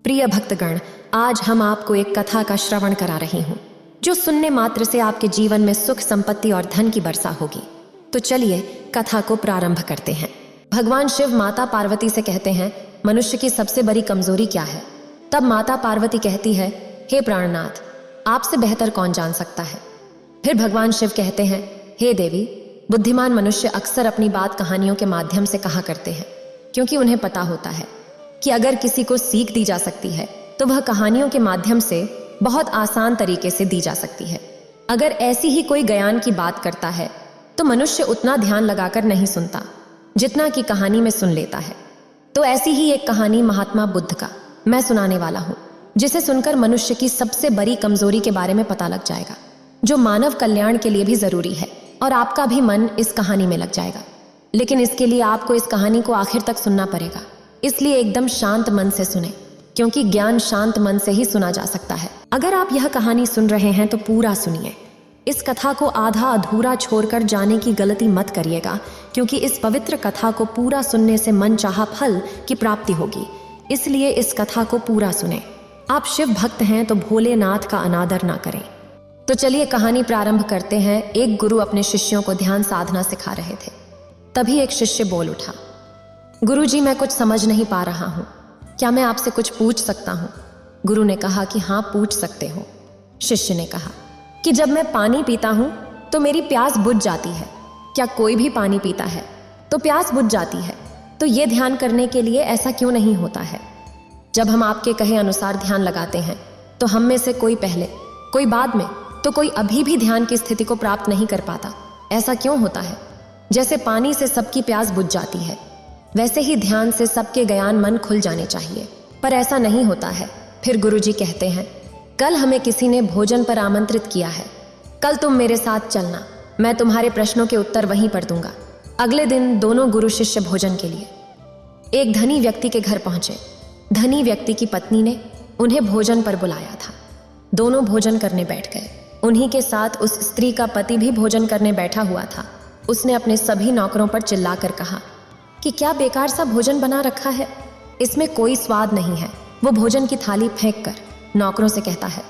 प्रिय भक्तगण, आज हम आपको एक कथा का श्रवण करा रही हूँ जो सुनने मात्र से आपके जीवन में सुख, संपत्ति और धन की वर्षा होगी। तो चलिए कथा को प्रारंभ करते हैं। भगवान शिव माता पार्वती से कहते हैं, मनुष्य की सबसे बड़ी कमजोरी क्या है? तब माता पार्वती कहती है, हे प्राणनाथ, आपसे बेहतर कौन जान सकता है। फिर भगवान शिव कहते हैं, हे देवी, बुद्धिमान मनुष्य अक्सर अपनी बात कहानियों के माध्यम से कहा करते हैं, क्योंकि उन्हें पता होता है कि अगर किसी को सीख दी जा सकती है तो वह कहानियों के माध्यम से बहुत आसान तरीके से दी जा सकती है। अगर ऐसी ही कोई ज्ञान की बात करता है तो मनुष्य उतना ध्यान लगाकर नहीं सुनता जितना कि कहानी में सुन लेता है। तो ऐसी ही एक कहानी महात्मा बुद्ध का मैं सुनाने वाला हूँ, जिसे सुनकर मनुष्य की सबसे बड़ी कमजोरी के बारे में पता लग जाएगा, जो मानव कल्याण के लिए भी जरूरी है, और आपका भी मन इस कहानी में लग जाएगा। लेकिन इसके लिए आपको इस कहानी को आखिर तक सुनना पड़ेगा, इसलिए एकदम शांत मन से सुने, क्योंकि ज्ञान शांत मन से ही सुना जा सकता है। अगर आप यह कहानी सुन रहे हैं तो पूरा सुनिए। इस कथा को आधा अधूरा छोड़कर जाने की गलती मत करिएगा, क्योंकि इस पवित्र कथा को पूरा सुनने से मन चाहा फल की प्राप्ति होगी। इसलिए इस कथा को पूरा सुने। आप शिव भक्त हैं तो भोलेनाथ का अनादर ना करें। तो चलिए कहानी प्रारंभ करते हैं। एक गुरु अपने शिष्यों को ध्यान साधना सिखा रहे थे। तभी एक शिष्य बोल उठा, गुरुजी, मैं कुछ समझ नहीं पा रहा हूँ, क्या मैं आपसे कुछ पूछ सकता हूँ? गुरु ने कहा कि हाँ, पूछ सकते हो। शिष्य ने कहा कि जब मैं पानी पीता हूँ तो मेरी प्यास बुझ जाती है। क्या कोई भी पानी पीता है तो प्यास बुझ जाती है? तो ये ध्यान करने के लिए ऐसा क्यों नहीं होता है? जब हम आपके कहे अनुसार ध्यान लगाते हैं तो हम में से कोई पहले, कोई बाद में, तो कोई अभी भी ध्यान की स्थिति को प्राप्त नहीं कर पाता। ऐसा क्यों होता है? जैसे पानी से सबकी प्यास बुझ जाती है, वैसे ही ध्यान से सबके ज्ञान मन खुल जाने चाहिए, पर ऐसा नहीं होता है। फिर गुरुजी कहते हैं, कल हमें किसी ने भोजन पर आमंत्रित किया है। कल तुम मेरे साथ चलना, मैं तुम्हारे प्रश्नों के उत्तर वहीं पर दूंगा। अगले दिन दोनों गुरु शिष्य भोजन के लिए एक धनी व्यक्ति के घर पहुंचे। धनी व्यक्ति की पत्नी ने उन्हें भोजन पर बुलाया था। दोनों भोजन करने बैठ गए। उन्हीं के साथ उस स्त्री का पति भी भोजन करने बैठा हुआ था। उसने अपने सभी नौकरों पर चिल्लाकर कहा कि क्या बेकार सा भोजन बना रखा है, इसमें कोई स्वाद नहीं है। वो भोजन की थाली फेंक कर नौकरों से कहता है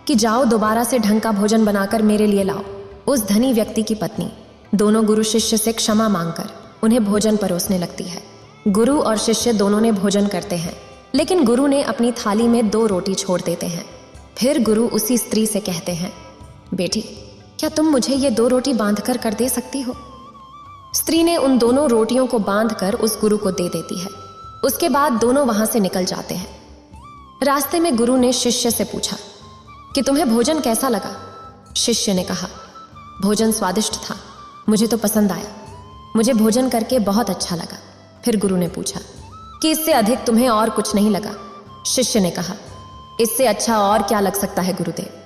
कि जाओ दोबारा से ढंग का भोजन बनाकर मेरे लिए लाओ। उस धनी व्यक्ति की पत्नी दोनों गुरु शिष्य से क्षमा मांगकर उन्हें भोजन परोसने लगती है। गुरु और शिष्य दोनों ने भोजन करते हैं, लेकिन गुरु ने अपनी थाली में 2 रोटी छोड़ देते हैं। फिर गुरु उसी स्त्री से कहते हैं, बेटी, क्या तुम मुझे ये 2 रोटी बांधकर कर दे सकती हो? स्त्री ने उन दोनों रोटियों को बांधकर उस गुरु को दे देती है। उसके बाद दोनों वहां से निकल जाते हैं। रास्ते में गुरु ने शिष्य से पूछा कि तुम्हें भोजन कैसा लगा? शिष्य ने कहा, भोजन स्वादिष्ट था, मुझे तो पसंद आया, मुझे भोजन करके बहुत अच्छा लगा। फिर गुरु ने पूछा कि इससे अधिक तुम्हें और कुछ नहीं लगा? शिष्य ने कहा, इससे अच्छा और क्या लग सकता है गुरुदेव,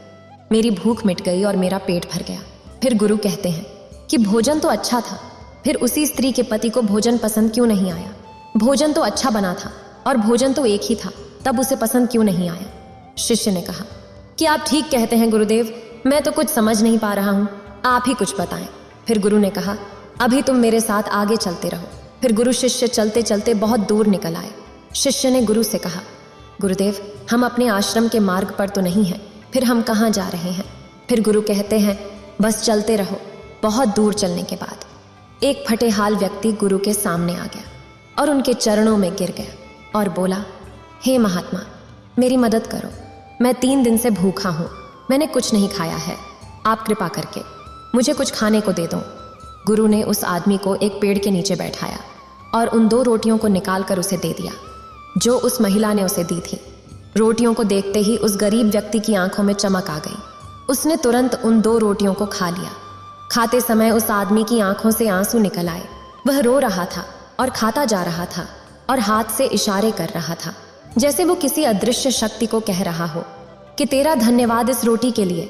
मेरी भूख मिट गई और मेरा पेट भर गया। फिर गुरु कहते हैं कि भोजन तो अच्छा था, फिर उसी स्त्री के पति को भोजन पसंद क्यों नहीं आया? भोजन तो अच्छा बना था और भोजन तो एक ही था, तब उसे पसंद क्यों नहीं आया? शिष्य ने कहा कि आप ठीक कहते हैं गुरुदेव, मैं तो कुछ समझ नहीं पा रहा हूँ, आप ही कुछ बताएं। फिर गुरु ने कहा, अभी तुम मेरे साथ आगे चलते रहो। फिर गुरु शिष्य चलते चलते बहुत दूर निकल आए। शिष्य ने गुरु से कहा, गुरुदेव, हम अपने आश्रम के मार्ग पर तो नहीं हैं, फिर हम कहाँ जा रहे हैं? फिर गुरु कहते हैं, बस चलते रहो। बहुत दूर चलने के बाद एक फटेहाल व्यक्ति गुरु के सामने आ गया और उनके चरणों में गिर गया और बोला, हे महात्मा, मेरी मदद करो, मैं 3 दिन से भूखा हूँ, मैंने कुछ नहीं खाया है, आप कृपा करके मुझे कुछ खाने को दे दो। गुरु ने उस आदमी को एक पेड़ के नीचे बैठाया और उन 2 रोटियों को निकाल कर उसे दे दिया जो उस महिला ने उसे दी थी। रोटियों को देखते ही उस गरीब व्यक्ति की आंखों में चमक आ गई। उसने तुरंत उन 2 रोटियों को खा लिया। खाते समय उस आदमी की आंखों से आंसू निकल आए। वह रो रहा था और खाता जा रहा था और हाथ से इशारे कर रहा था, जैसे वो किसी अदृश्य शक्ति को कह रहा हो कि तेरा धन्यवाद इस रोटी के लिए।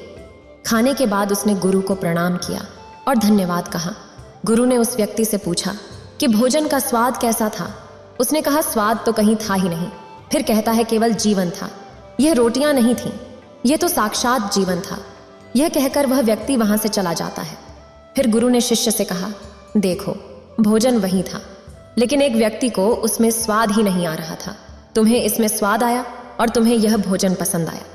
खाने के बाद उसने गुरु को प्रणाम किया और धन्यवाद कहा। गुरु ने उस व्यक्ति से पूछा कि भोजन का स्वाद कैसा था? उसने कहा, स्वाद तो कहीं था ही नहीं। फिर कहता है, केवल जीवन था, यह रोटियां नहीं थीं, यह तो साक्षात जीवन था। यह कहकर वह व्यक्ति वहां से चला जाता है। फिर गुरु ने शिष्य से कहा, देखो, भोजन वही था, लेकिन एक व्यक्ति को उसमें स्वाद ही नहीं आ रहा था। तुम्हें इसमें स्वाद आया, और तुम्हें यह भोजन पसंद आया।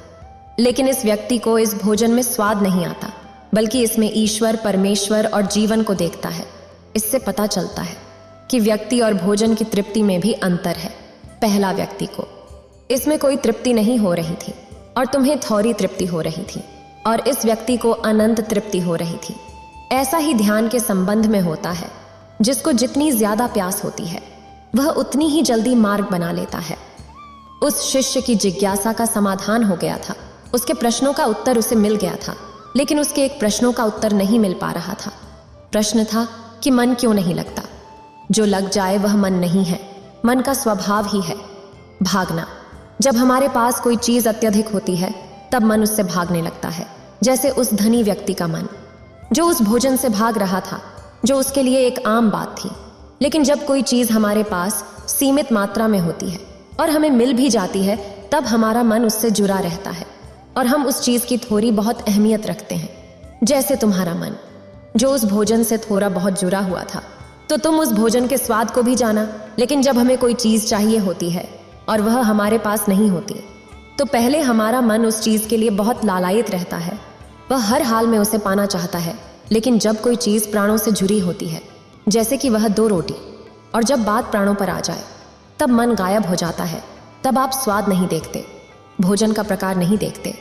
लेकिन इस व्यक्ति को इस भोजन में स्वाद नहीं आता, बल्कि इसमें ईश्वर, परमेश्वर और जीवन को देखता है। इससे पता चलता है कि व्यक्ति और भोजन की तृप्ति में भी अंतर है। पहला व्यक्ति को इसमें कोई तृप्ति नहीं हो रही थी और तुम्हें थोड़ी तृप्ति हो रही थी, और इस व्यक्ति को अनंत तृप्ति हो रही थी। ऐसा ही ध्यान के संबंध में होता है। जिसको जितनी ज्यादा प्यास होती है वह उतनी ही जल्दी मार्ग बना लेता है। उस शिष्य की जिज्ञासा का समाधान हो गया था। उसके प्रश्नों का उत्तर उसे मिल गया था, लेकिन उसके एक प्रश्नों का उत्तर नहीं मिल पा रहा था। प्रश्न था कि मन क्यों नहीं लगता। जो लग जाए वह मन नहीं है, मन का स्वभाव ही है भागना। जब हमारे पास कोई चीज अत्यधिक होती है तब मन उससे भागने लगता है। जैसे उस धनी व्यक्ति का मन, जो उस भोजन से भाग रहा था, जो उसके लिए एक आम बात थी। लेकिन जब कोई चीज हमारे पास सीमित मात्रा में होती है और हमें मिल भी जाती है, तब हमारा मन उससे जुड़ा रहता है और हम उस चीज की थोड़ी बहुत अहमियत रखते हैं। जैसे तुम्हारा मन, जो उस भोजन से थोड़ा बहुत जुड़ा हुआ था, तो तुम उस भोजन के स्वाद को भी जाना। लेकिन जब हमें कोई चीज चाहिए होती है और वह हमारे पास नहीं होती, तो पहले हमारा मन उस चीज के लिए बहुत लालायित रहता है। वह हर हाल में उसे पाना चाहता है। लेकिन जब कोई चीज प्राणों से जुड़ी होती है, जैसे कि वह 2 रोटी, और जब बात प्राणों पर आ जाए तब मन गायब हो जाता है। तब आप स्वाद नहीं देखते, भोजन का प्रकार नहीं देखते,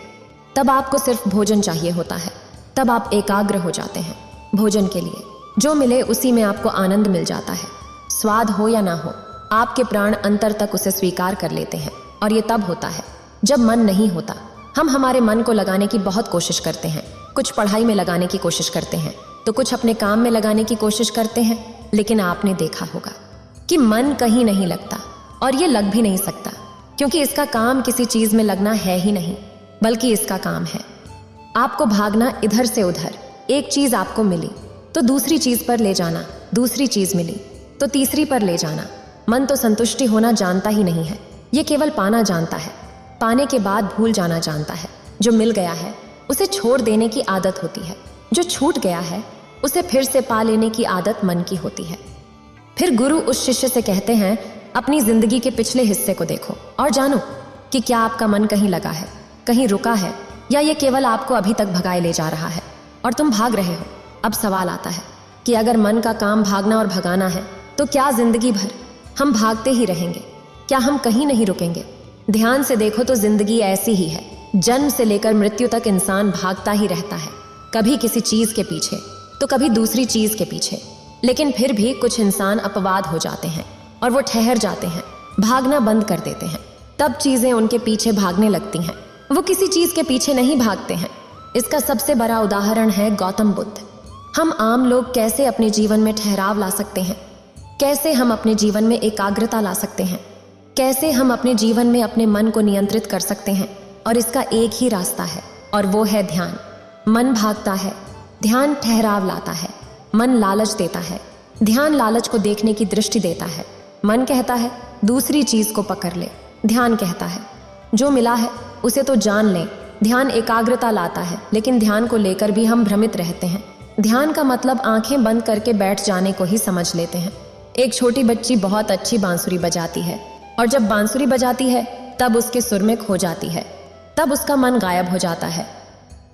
तब आपको सिर्फ भोजन चाहिए होता है। तब आप एकाग्र हो जाते हैं भोजन के लिए। जो मिले उसी में आपको आनंद मिल जाता है। स्वाद हो या ना हो, आपके प्राण अंतर तक उसे स्वीकार कर लेते हैं। और ये तब होता है जब मन नहीं होता। हम हमारे मन को लगाने की बहुत कोशिश करते हैं। कुछ पढ़ाई में लगाने की कोशिश करते हैं, तो कुछ अपने काम में लगाने की कोशिश करते हैं। लेकिन आपने देखा होगा कि मन कहीं नहीं लगता, और ये लग भी नहीं सकता, क्योंकि इसका काम किसी चीज में लगना है ही नहीं, बल्कि इसका काम है आपको भागना इधर से उधर। एक चीज आपको मिली तो दूसरी चीज पर ले जाना, दूसरी चीज मिली तो तीसरी पर ले जाना। मन तो संतुष्टि होना जानता ही नहीं है, ये केवल पाना जानता है। पाने के बाद भूल जाना जानता है। जो मिल गया है उसे छोड़ देने की आदत होती है। जो छूट गया है उसे फिर से पा लेने की आदत मन की होती है। फिर गुरु उस शिष्य से कहते हैं, अपनी जिंदगी के पिछले हिस्से को देखो और जानो कि क्या आपका मन कहीं लगा है, कहीं रुका है, या ये केवल आपको अभी तक भगाए ले जा रहा है और तुम भाग रहे हो। अब सवाल आता है कि अगर मन का काम भागना और भगाना है, तो क्या जिंदगी भर हम भागते ही रहेंगे? क्या हम कहीं नहीं रुकेंगे? ध्यान से देखो तो जिंदगी ऐसी ही है। जन्म से लेकर मृत्यु तक इंसान भागता ही रहता है, कभी किसी चीज के पीछे तो कभी दूसरी चीज के पीछे। लेकिन फिर भी कुछ इंसान अपवाद हो जाते हैं और वो ठहर जाते हैं, भागना बंद कर देते हैं। तब चीजें उनके पीछे भागने लगती हैं, वो किसी चीज के पीछे नहीं भागते हैं। इसका सबसे बड़ा उदाहरण है गौतम बुद्ध। हम आम लोग कैसे अपने जीवन में ठहराव ला सकते हैं, कैसे हम अपने जीवन में एकाग्रता ला सकते हैं, कैसे हम अपने जीवन में अपने मन को नियंत्रित कर सकते हैं। और इसका एक ही रास्ता है, और वो है ध्यान। मन भागता है, ध्यान ठहराव लाता है। मन लालच देता है, ध्यान लालच को देखने की दृष्टि देता है। मन कहता है दूसरी चीज को पकड़ ले, ध्यान कहता है जो मिला है उसे तो जान ले। ध्यान एकाग्रता लाता है, लेकिन ध्यान को लेकर भी हम भ्रमित रहते हैं। ध्यान का मतलब आंखें बंद करके बैठ जाने को ही समझ लेते हैं। एक छोटी बच्ची बहुत अच्छी बांसुरी बजाती है, और जब बांसुरी बजाती है तब उसके सुर में खो जाती है, तब उसका मन गायब हो जाता है।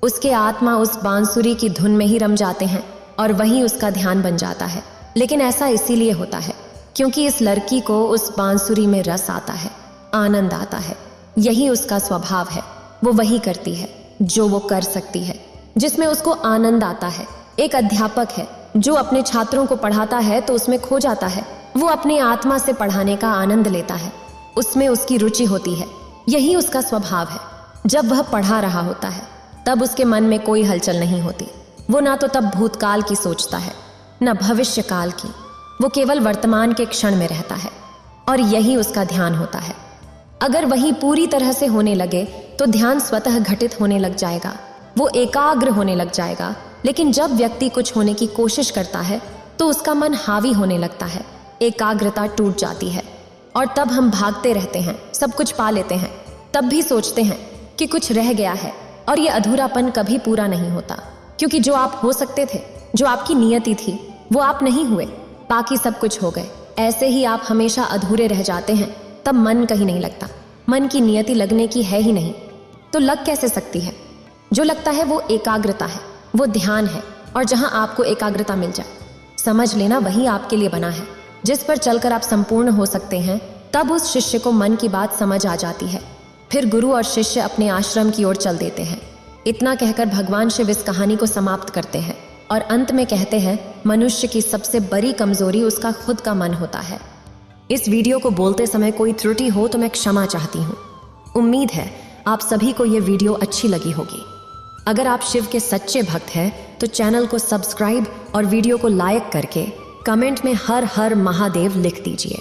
उसके आत्मा उस बांसुरी की धुन में ही रम जाते हैं और वही उसका ध्यान बन जाता है। लेकिन ऐसा इसीलिए होता है क्योंकि इस लड़की को उस बांसुरी में रस आता है, आनंद आता है। यही उसका स्वभाव है। वो वही करती है जो वो कर सकती है, जिसमें उसको आनंद आता है। एक अध्यापक है जो अपने छात्रों को पढ़ाता है तो उसमें खो जाता है। वो अपनी आत्मा से पढ़ाने का आनंद लेता है, उसमें उसकी रुचि होती है। यही उसका स्वभाव है। जब वह पढ़ा रहा होता है तब उसके मन में कोई हलचल नहीं होती। वो ना तो तब भूतकाल की सोचता है, न भविष्य काल की। वो केवल वर्तमान के क्षण में रहता है, और यही उसका ध्यान होता है। अगर वही पूरी तरह से होने लगे तो ध्यान स्वतः घटित होने लग जाएगा, वो एकाग्र होने लग जाएगा। लेकिन जब व्यक्ति कुछ होने की कोशिश करता है तो उसका मन हावी होने लगता है, एकाग्रता टूट जाती है, और तब हम भागते रहते हैं, सब कुछ पा लेते हैं, तब भी सोचते हैं कि कुछ रह गया है। और ये अधूरापन कभी पूरा नहीं होता, क्योंकि जो आप हो सकते थे, जो आपकी नियति थी, वो आप नहीं हुए, बाकी सब कुछ हो गए। ऐसे ही आप हमेशा अधूरे रह जाते हैं, तब मन कहीं नहीं लगता। मन की नियति लगने की है ही नहीं, तो लग कैसे सकती है? जो लगता है वो एकाग्रता है, वो ध्यान है, और जहां आपको एकाग्रता मिल जाए, समझ लेना वही आपके लिए बना है, जिस पर चलकर आप संपूर्ण हो सकते हैं। तब उस शिष्य को मन की बात समझ आ जाती है। फिर गुरु और शिष्य अपने आश्रम की ओर चल देते हैं। इतना कहकर भगवान शिव इस कहानी को समाप्त करते हैं और अंत में कहते हैं, मनुष्य की सबसे बड़ी कमजोरी उसका खुद का मन होता है। इस वीडियो को बोलते समय कोई त्रुटि हो तो मैं क्षमा चाहती हूँ। उम्मीद है आप सभी को ये वीडियो अच्छी लगी होगी। अगर आप शिव के सच्चे भक्त हैं तो चैनल को सब्सक्राइब और वीडियो को लाइक करके कमेंट में हर हर महादेव लिख दीजिए।